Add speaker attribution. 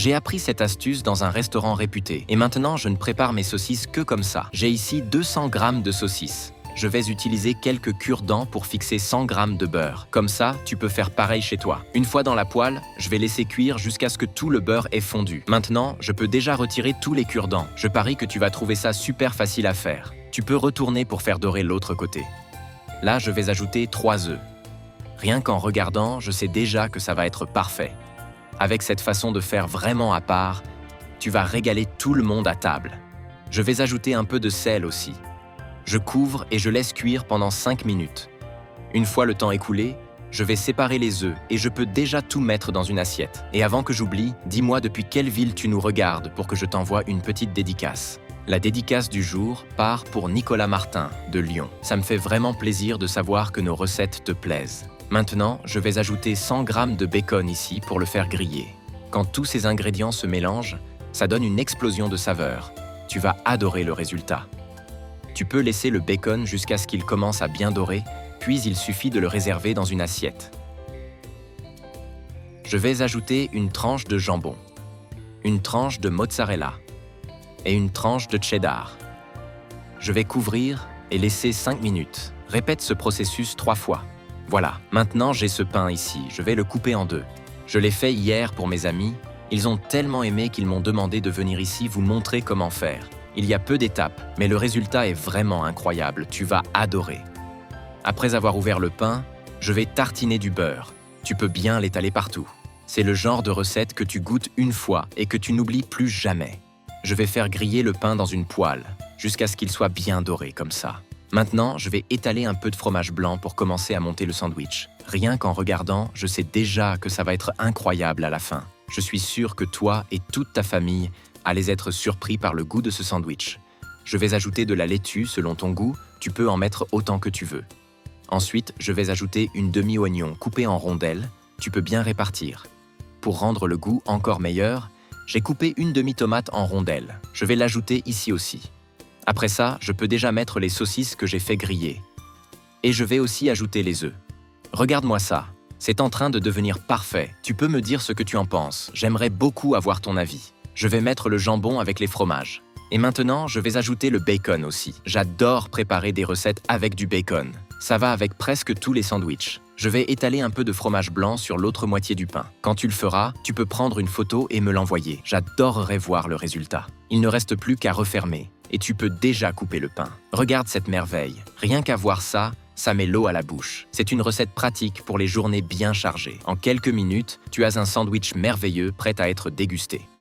Speaker 1: J'ai appris cette astuce dans un restaurant réputé et maintenant je ne prépare mes saucisses que comme ça. J'ai ici 200 g de saucisses. Je vais utiliser quelques cure-dents pour fixer 100 g de beurre. Comme ça, tu peux faire pareil chez toi. Une fois dans la poêle, je vais laisser cuire jusqu'à ce que tout le beurre ait fondu. Maintenant, je peux déjà retirer tous les cure-dents. Je parie que tu vas trouver ça super facile à faire. Tu peux retourner pour faire dorer l'autre côté. Là, je vais ajouter 3 œufs. Rien qu'en regardant, je sais déjà que ça va être parfait. Avec cette façon de faire vraiment à part, tu vas régaler tout le monde à table. Je vais ajouter un peu de sel aussi. Je couvre et je laisse cuire pendant 5 minutes. Une fois le temps écoulé, je vais séparer les œufs et je peux déjà tout mettre dans une assiette. Et avant que j'oublie, dis-moi depuis quelle ville tu nous regardes pour que je t'envoie une petite dédicace. La dédicace du jour part pour Nicolas Martin, de Lyon. Ça me fait vraiment plaisir de savoir que nos recettes te plaisent. Maintenant, je vais ajouter 100 g de bacon ici pour le faire griller. Quand tous ces ingrédients se mélangent, ça donne une explosion de saveurs. Tu vas adorer le résultat. Tu peux laisser le bacon jusqu'à ce qu'il commence à bien dorer, puis il suffit de le réserver dans une assiette. Je vais ajouter une tranche de jambon, une tranche de mozzarella et une tranche de cheddar. Je vais couvrir et laisser 5 minutes. Répète ce processus 3 fois. Voilà, maintenant j'ai ce pain ici, je vais le couper en 2. Je l'ai fait hier pour mes amis, ils ont tellement aimé qu'ils m'ont demandé de venir ici vous montrer comment faire. Il y a peu d'étapes, mais le résultat est vraiment incroyable, tu vas adorer. Après avoir ouvert le pain, je vais tartiner du beurre. Tu peux bien l'étaler partout. C'est le genre de recette que tu goûtes une fois et que tu n'oublies plus jamais. Je vais faire griller le pain dans une poêle, jusqu'à ce qu'il soit bien doré comme ça. Maintenant, je vais étaler un peu de fromage blanc pour commencer à monter le sandwich. Rien qu'en regardant, je sais déjà que ça va être incroyable à la fin. Je suis sûr que toi et toute ta famille allez être surpris par le goût de ce sandwich. Je vais ajouter de la laitue selon ton goût, tu peux en mettre autant que tu veux. Ensuite, je vais ajouter une demi-oignon coupée en rondelles, tu peux bien répartir. Pour rendre le goût encore meilleur, j'ai coupé une demi-tomate en rondelles. Je vais l'ajouter ici aussi. Après ça, je peux déjà mettre les saucisses que j'ai fait griller. Et je vais aussi ajouter les œufs. Regarde-moi ça, c'est en train de devenir parfait. Tu peux me dire ce que tu en penses, j'aimerais beaucoup avoir ton avis. Je vais mettre le jambon avec les fromages. Et maintenant, je vais ajouter le bacon aussi. J'adore préparer des recettes avec du bacon. Ça va avec presque tous les sandwichs. Je vais étaler un peu de fromage blanc sur l'autre moitié du pain. Quand tu le feras, tu peux prendre une photo et me l'envoyer. J'adorerais voir le résultat. Il ne reste plus qu'à refermer. Et tu peux déjà couper le pain. Regarde cette merveille. Rien qu'à voir ça, ça met l'eau à la bouche. C'est une recette pratique pour les journées bien chargées. En quelques minutes, tu as un sandwich merveilleux prêt à être dégusté.